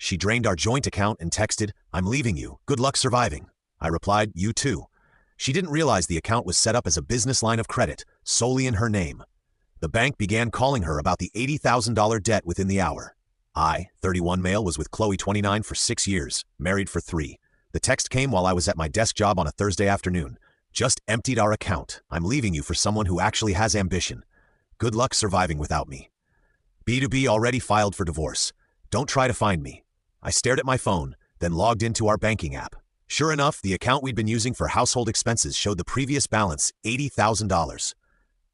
She drained our joint account and texted, "I'm leaving you. Good luck surviving." I replied, "You too." She didn't realize the account was set up as a business line of credit, solely in her name. The bank began calling her about the $80,000 debt within the hour. I, 31 male, was with Qley, 29, for 6 years, married for 3. The text came while I was at my desk job on a Thursday afternoon. "Just emptied our account. I'm leaving you for someone who actually has ambition. Good luck surviving without me. B2B already filed for divorce. Don't try to find me." I stared at my phone, then logged into our banking app. Sure enough, the account we'd been using for household expenses showed the previous balance, $80,000.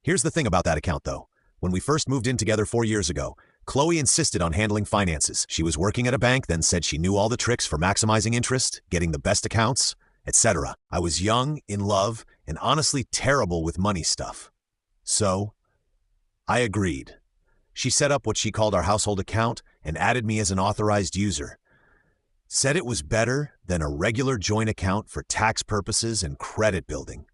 Here's the thing about that account, though. When we first moved in together 4 years ago, Qley insisted on handling finances. She was working at a bank, then said she knew all the tricks for maximizing interest, getting the best accounts, etc. I was young, in love, and honestly terrible with money stuff. So, I agreed. She set up what she called our household account and added me as an authorized user. Said it was better than a regular joint account for tax purposes and credit building.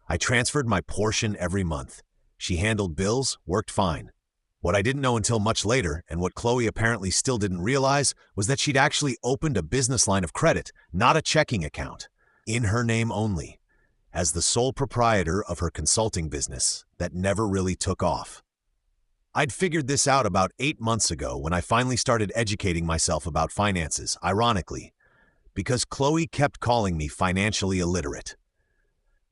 I transferred my portion every month. She handled bills, worked fine. What I didn't know until much later, and what Qley apparently still didn't realize, was that she'd actually opened a business line of credit, not a checking account, in her name only, as the sole proprietor of her consulting business that never really took off. I'd figured this out about 8 months ago when I finally started educating myself about finances, ironically, because Qley kept calling me financially illiterate.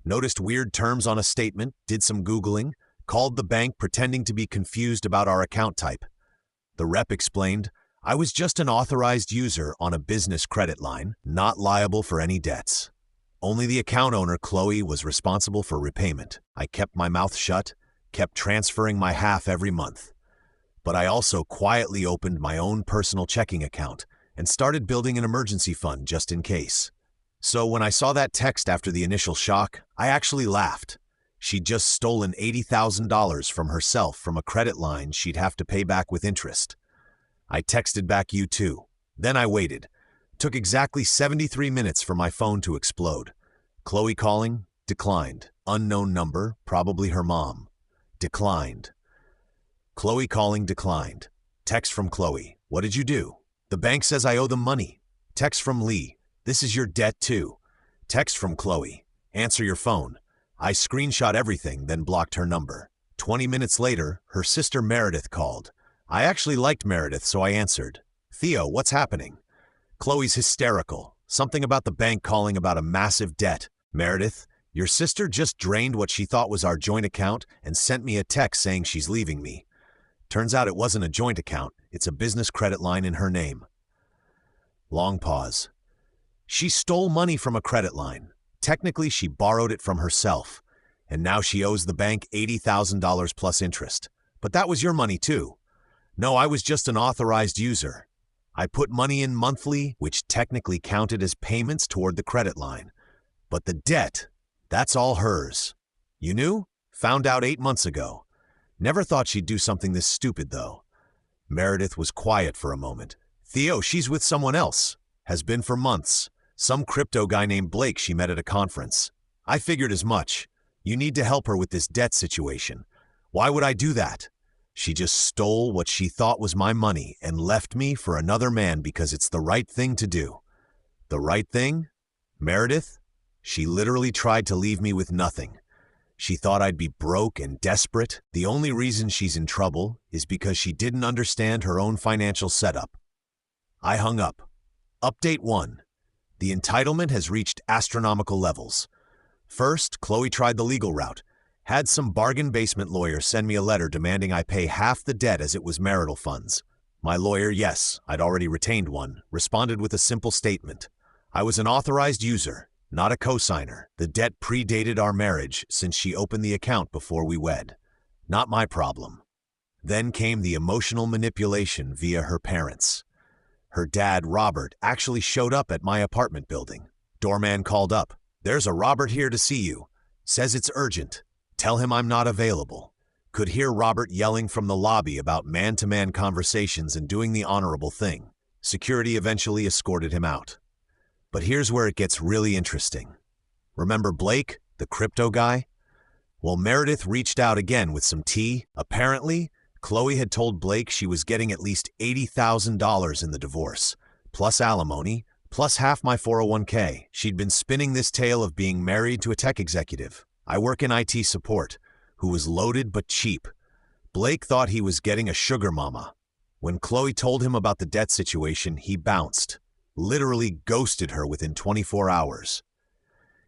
Noticed weird terms on a statement, did some Googling, called the bank pretending to be confused about our account type. The rep explained, I was just an authorized user on a business credit line, not liable for any debts. Only the account owner, Qley, was responsible for repayment. I kept my mouth shut, kept transferring my half every month. But I also quietly opened my own personal checking account and started building an emergency fund just in case. So when I saw that text after the initial shock, I actually laughed. She'd just stolen $80,000 from herself from a credit line she'd have to pay back with interest. I texted back, "You too." Then I waited. Took exactly 73 minutes for my phone to explode. Qley calling, declined. Unknown number, probably her mom. Declined. Qley calling, declined. Text from Qley, "What did you do?" "The bank says I owe them money." Text from Lee, "This is your debt too." Text from Qley, "Answer your phone." I screenshot everything, then blocked her number. 20 minutes later, her sister Meredith called. I actually liked Meredith, so I answered. "Theo, what's happening?" Qley's hysterical. Something about the bank calling about a massive debt. "Meredith, your sister just drained what she thought was our joint account and sent me a text saying she's leaving me. Turns out it wasn't a joint account, it's a business credit line in her name." Long pause. She stole money from a credit line. Technically, she borrowed it from herself, and now she owes the bank $80,000 plus interest. But that was your money too. No, I was just an authorized user. I put money in monthly, which technically counted as payments toward the credit line. But the debt, that's all hers. You knew? Found out 8 months ago. Never thought she'd do something this stupid, though. Meredith was quiet for a moment. "Theo, she's with someone else. Has been for months. Some crypto guy named Blake she met at a conference. I figured as much. You need to help her with this debt situation. Why would I do that? She just stole what she thought was my money and left me for another man because it's the right thing to do." The right thing? Meredith? She literally tried to leave me with nothing. She thought I'd be broke and desperate. The only reason she's in trouble is because she didn't understand her own financial setup. I hung up. Update 1. The entitlement has reached astronomical levels. First, Qley tried the legal route. Had some bargain basement lawyer send me a letter demanding I pay half the debt as it was marital funds. My lawyer, yes, I'd already retained one, responded with a simple statement. I was an authorized user, not a co-signer. The debt predated our marriage since she opened the account before we wed. Not my problem. Then came the emotional manipulation via her parents. Her dad, Robert, actually showed up at my apartment building. Doorman called up. "There's a Robert here to see you. Says it's urgent. Tell him I'm not available." Could hear Robert yelling from the lobby about man-to-man conversations and doing the honorable thing. Security eventually escorted him out. But here's where it gets really interesting. Remember Blake, the crypto guy? Well, Meredith reached out again with some tea. Apparently, Qley had told Blake she was getting at least $80,000 in the divorce. plus alimony, plus half my 401k. She'd been spinning this tale of being married to a tech executive. I work in IT support, who was loaded but cheap. Blake thought he was getting a sugar mama. When Qley told him about the debt situation, he bounced, literally ghosted her within 24 hours.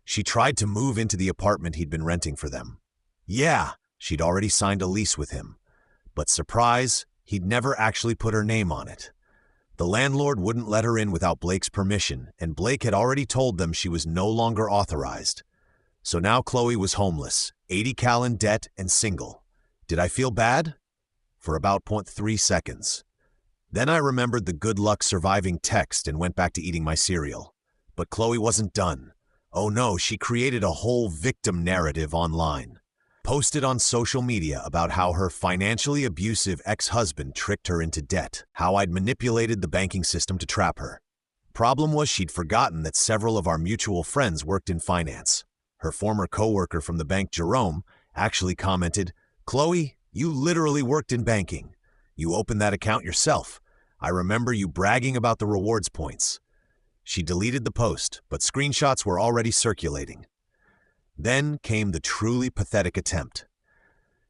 She tried to move into the apartment he'd been renting for them. Yeah, she'd already signed a lease with him. But surprise, he'd never actually put her name on it. The landlord wouldn't let her in without Blake's permission, and Blake had already told them she was no longer authorized. So now Qley was homeless, 80 cal in debt, and single. Did I feel bad? For about 0.3 seconds. Then I remembered the good luck surviving text and went back to eating my cereal. But Qley wasn't done. Oh no, she created a whole victim narrative online. Posted on social media about how her financially abusive ex-husband tricked her into debt, how I'd manipulated the banking system to trap her. Problem was she'd forgotten that several of our mutual friends worked in finance. Her former coworker from the bank, Jerome, actually commented, "Qley, you literally worked in banking. You opened that account yourself. I remember you bragging about the rewards points." She deleted the post, but screenshots were already circulating. Then came the truly pathetic attempt.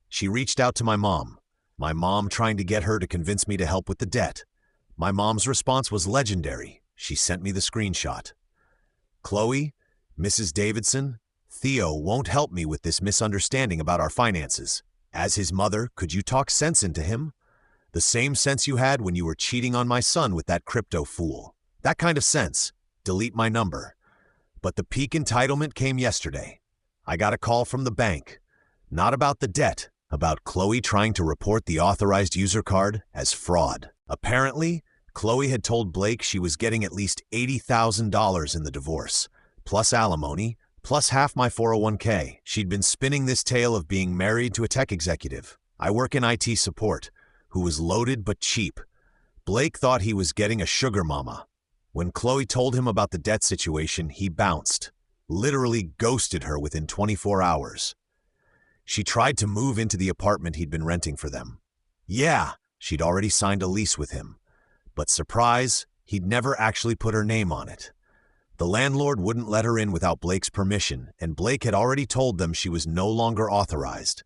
She reached out to my mom trying to get her to convince me to help with the debt. My mom's response was legendary. She sent me the screenshot. "Qley, Mrs. Davidson, Theo won't help me with this misunderstanding about our finances. As his mother, could you talk sense into him? The same sense you had when you were cheating on my son with that crypto fool. That kind of sense. Delete my number." But the peak entitlement came yesterday. I got a call from the bank. Not about the debt, about Qley trying to report the authorized user card as fraud. Apparently, Qley had told Blake she was getting at least $80,000 in the divorce, plus alimony, plus half my 401k. She'd been spinning this tale of being married to a tech executive. I work in IT support, who was loaded but cheap. Blake thought he was getting a sugar mama. When Qley told him about the debt situation, he bounced, literally ghosted her within 24 hours. She tried to move into the apartment he'd been renting for them. Yeah, she'd already signed a lease with him. But surprise, he'd never actually put her name on it. The landlord wouldn't let her in without Blake's permission, and Blake had already told them she was no longer authorized.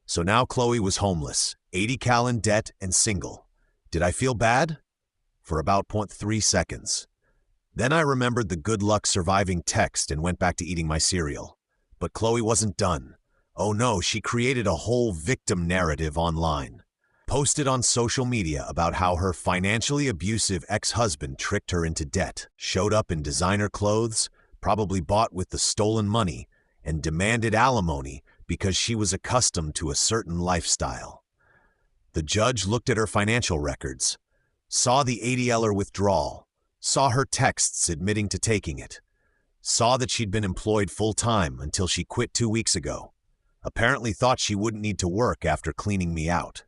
So now Qley was homeless, 80 cal in debt, and single. Did I feel bad? For about 0.3 seconds. Then I remembered the good luck surviving text and went back to eating my cereal. But Qley wasn't done. Oh no, she created a whole victim narrative online. Posted on social media about how her financially abusive ex-husband tricked her into debt, showed up in designer clothes, probably bought with the stolen money, and demanded alimony because she was accustomed to a certain lifestyle. The judge looked at her financial records, saw the ADLer withdrawal, saw her texts admitting to taking it, saw that she'd been employed full-time until she quit 2 weeks ago, apparently thought she wouldn't need to work after cleaning me out.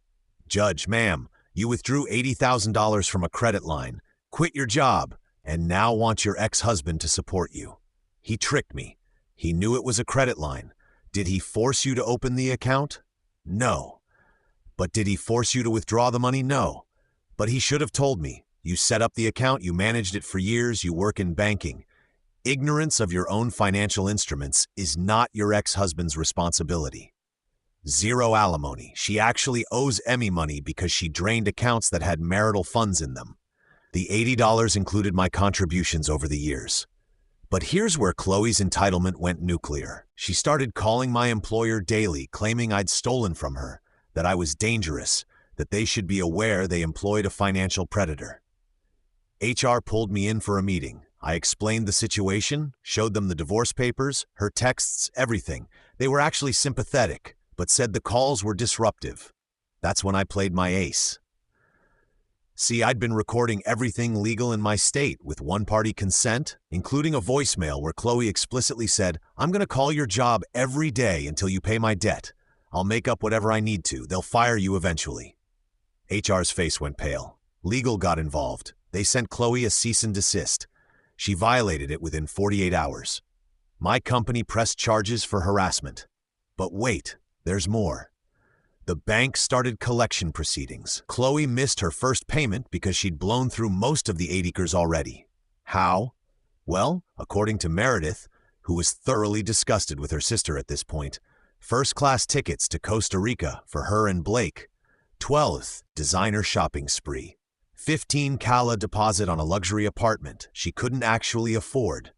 "Judge, ma'am, you withdrew $80,000 from a credit line, quit your job, and now want your ex-husband to support you. He tricked me. He knew it was a credit line. Did he force you to open the account? No. But did he force you to withdraw the money? No. But he should have told me. You set up the account, you managed it for years, you work in banking. Ignorance of your own financial instruments is not your ex-husband's responsibility. Zero alimony. She actually owes Emmy money because she drained accounts that had marital funds in them. The $80 included my contributions over the years. But here's where Qley's entitlement went nuclear. She started calling my employer daily, claiming I'd stolen from her, that I was dangerous, that they should be aware they employed a financial predator. HR pulled me in for a meeting. I explained the situation, showed them the divorce papers, her texts, everything. They were actually sympathetic, but said the calls were disruptive. That's when I played my ace. See, I'd been recording everything legal in my state with one-party consent, including a voicemail where Qley explicitly said, "I'm going to call your job every day until you pay my debt. I'll make up whatever I need to. They'll fire you eventually." HR's face went pale. Legal got involved. They sent Qley a cease and desist. She violated it within 48 hours. My company pressed charges for harassment. But wait, there's more. The bank started collection proceedings. Qley missed her first payment because she'd blown through most of the 8 acres already. How? Well, according to Meredith, who was thoroughly disgusted with her sister at this point, first-class tickets to Costa Rica for her and Blake, 12th designer shopping spree, 15 Qley deposit on a luxury apartment she couldn't actually afford,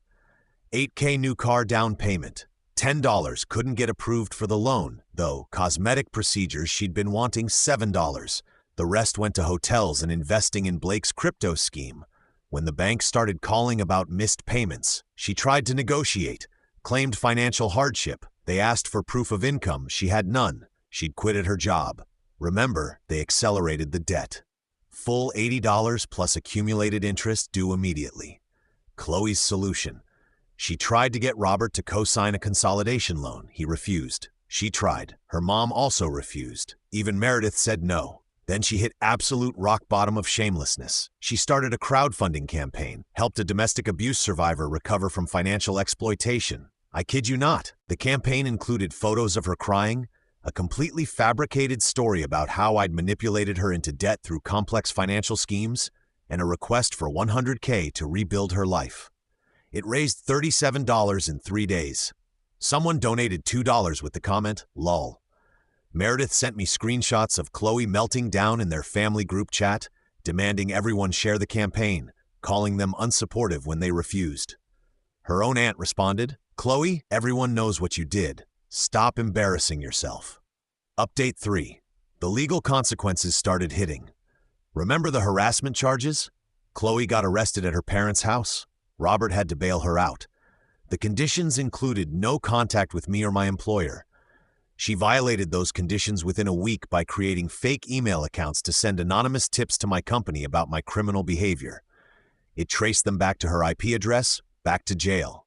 $8K new car down payment, $10 couldn't get approved for the loan, though cosmetic procedures she'd been wanting $7. The rest went to hotels and investing in Blake's crypto scheme. When the bank started calling about missed payments, she tried to negotiate, claimed financial hardship. They asked for proof of income. She had none. She'd quitted her job. Remember, they accelerated the debt. Full $80 plus accumulated interest due immediately. Qley's solution. She tried to get Robert to co-sign a consolidation loan. He refused. She tried. Her mom also refused. Even Meredith said no. Then she hit absolute rock bottom of shamelessness. She started a crowdfunding campaign, helped a domestic abuse survivor recover from financial exploitation. I kid you not. The campaign included photos of her crying, a completely fabricated story about how I'd manipulated her into debt through complex financial schemes, and a request for $100K to rebuild her life. It raised $37 in 3 days. Someone donated $2 with the comment, "lol." Meredith sent me screenshots of Qley melting down in their family group chat, demanding everyone share the campaign, calling them unsupportive when they refused. Her own aunt responded, "Qley, everyone knows what you did. Stop embarrassing yourself." Update 3. The legal consequences started hitting. Remember the harassment charges? Qley got arrested at her parents' house. Robert had to bail her out. The conditions included no contact with me or my employer. She violated those conditions within a week by creating fake email accounts to send anonymous tips to my company about my criminal behavior. It traced them back to her IP address, back to jail.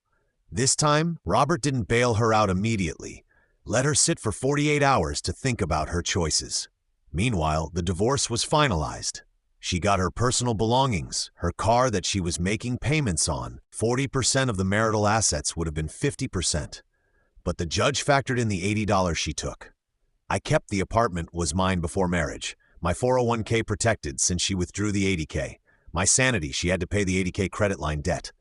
This time, Robert didn't bail her out immediately. Let her sit for 48 hours to think about her choices. Meanwhile, the divorce was finalized. She got her personal belongings, her car that she was making payments on. 40% of the marital assets would have been 50%. But the judge factored in the $80 she took. I kept the apartment was mine before marriage. My 401k protected since she withdrew the $80K. My sanity, she had to pay the $80K credit line debt.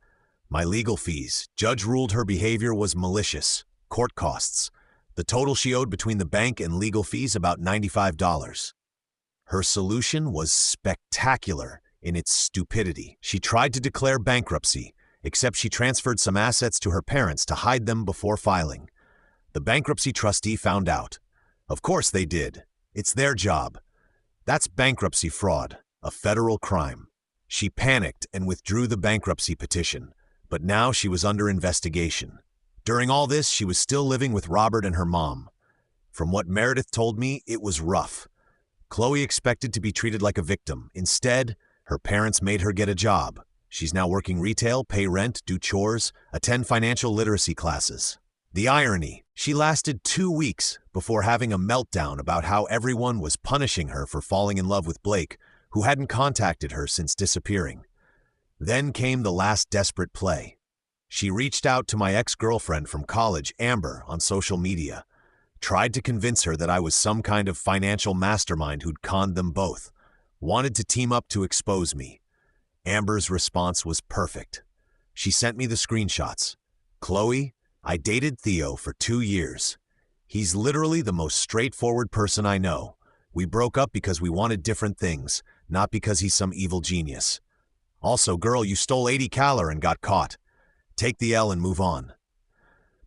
My legal fees, judge ruled her behavior was malicious. Court costs. The total she owed between the bank and legal fees about $95. Her solution was spectacular in its stupidity. She tried to declare bankruptcy, except she transferred some assets to her parents to hide them before filing. The bankruptcy trustee found out. Of course they did. It's their job. That's bankruptcy fraud, a federal crime. She panicked and withdrew the bankruptcy petition, but now she was under investigation. During all this, she was still living with Robert and her mom. From what Meredith told me, it was rough. Qley expected to be treated like a victim. Instead, her parents made her get a job. She's now working retail, pay rent, do chores, attend financial literacy classes. The irony, she lasted 2 weeks before having a meltdown about how everyone was punishing her for falling in love with Blake, who hadn't contacted her since disappearing. Then came the last desperate play. She reached out to my ex-girlfriend from college, Amber, on social media. Tried to convince her that I was some kind of financial mastermind who'd conned them both. Wanted to team up to expose me. Amber's response was perfect. She sent me the screenshots. "Qley, I dated Theo for 2 years. He's literally the most straightforward person I know. We broke up because we wanted different things, not because he's some evil genius. Also, girl, you stole 80 Qley and got caught. Take the L and move on."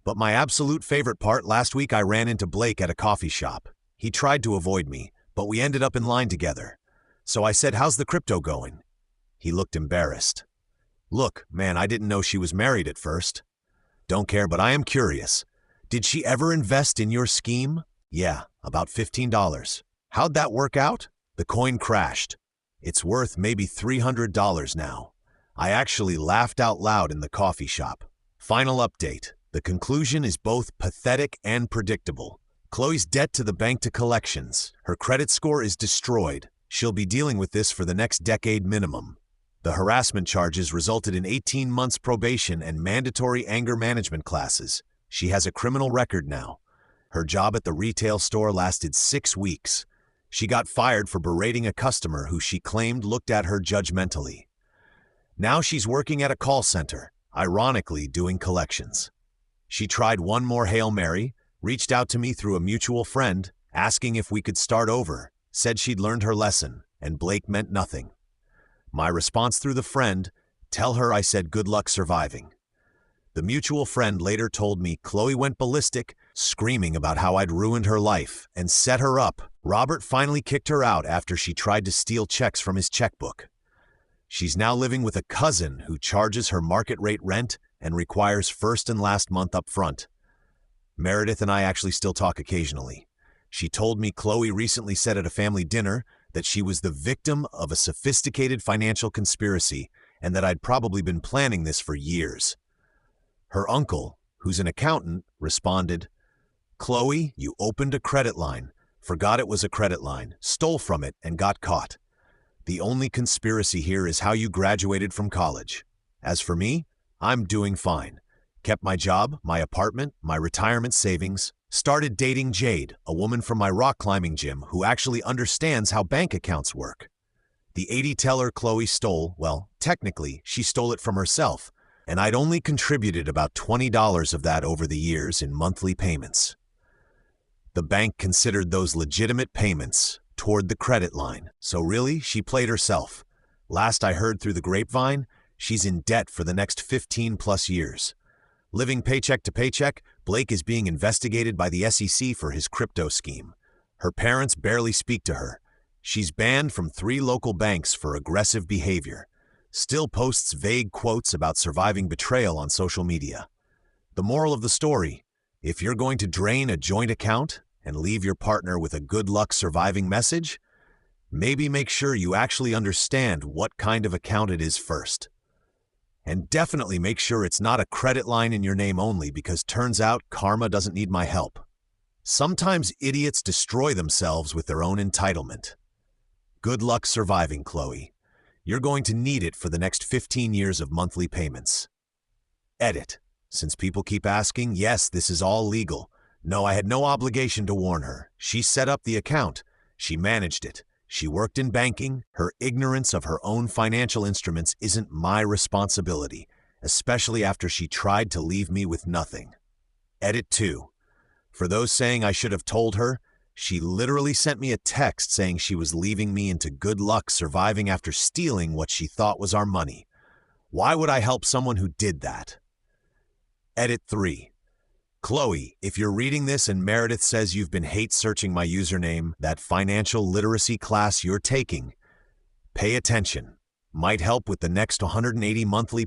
But my absolute favorite part, last week I ran into Blake at a coffee shop. He tried to avoid me, but we ended up in line together. So I said, "How's the crypto going?" He looked embarrassed. "Look, man, I didn't know she was married at first." "Don't care, but I am curious. Did she ever invest in your scheme?" "Yeah, about $15. "How'd that work out?" "The coin crashed. It's worth maybe $300 now." I actually laughed out loud in the coffee shop. Final update. The conclusion is both pathetic and predictable. Qley's debt to the bank to collections. Her credit score is destroyed. She'll be dealing with this for the next decade minimum. The harassment charges resulted in 18 months probation and mandatory anger management classes. She has a criminal record now. Her job at the retail store lasted 6 weeks. She got fired for berating a customer who she claimed looked at her judgmentally. Now she's working at a call center, ironically doing collections. She tried one more Hail Mary, reached out to me through a mutual friend, asking if we could start over, said she'd learned her lesson, and Blake meant nothing. My response through the friend, tell her I said good luck surviving. The mutual friend later told me Qley went ballistic, screaming about how I'd ruined her life and set her up. Robert finally kicked her out after she tried to steal checks from his checkbook. She's now living with a cousin who charges her market rate rent and requires first and last month up front. Meredith and I actually still talk occasionally. She told me Qley recently said at a family dinner that she was the victim of a sophisticated financial conspiracy and that I'd probably been planning this for years. Her uncle, who's an accountant, responded, Qley, you opened a credit line, forgot it was a credit line, stole from it, and got caught. The only conspiracy here is how you graduated from college. As for me, I'm doing fine. Kept my job, my apartment, my retirement savings, started dating Jade, a woman from my rock climbing gym who actually understands how bank accounts work. The 80-teller Qley stole, well, technically, she stole it from herself, and I'd only contributed about $20 of that over the years in monthly payments. The bank considered those legitimate payments toward the credit line, so really, she played herself. Last I heard through the grapevine, she's in debt for the next 15+ years. Living paycheck to paycheck, Blake is being investigated by the SEC for his crypto scheme. Her parents barely speak to her. She's banned from 3 local banks for aggressive behavior. Still posts vague quotes about surviving betrayal on social media. The moral of the story, if you're going to drain a joint account and leave your partner with a good luck surviving message, maybe make sure you actually understand what kind of account it is first. And definitely make sure it's not a credit line in your name only, because turns out karma doesn't need my help. Sometimes idiots destroy themselves with their own entitlement. Good luck surviving, Qley. You're going to need it for the next 15 years of monthly payments. Edit. Since people keep asking, yes, this is all legal. No, I had no obligation to warn her. She set up the account. She managed it. She worked in banking. Her ignorance of her own financial instruments isn't my responsibility, especially after she tried to leave me with nothing. Edit 2. For those saying I should have told her, she literally sent me a text saying she was leaving me into good luck surviving after stealing what she thought was our money. Why would I help someone who did that? Edit 3. Qley, if you're reading this and Meredith says you've been hate searching my username, that financial literacy class you're taking, pay attention. Might help with the next 180 monthly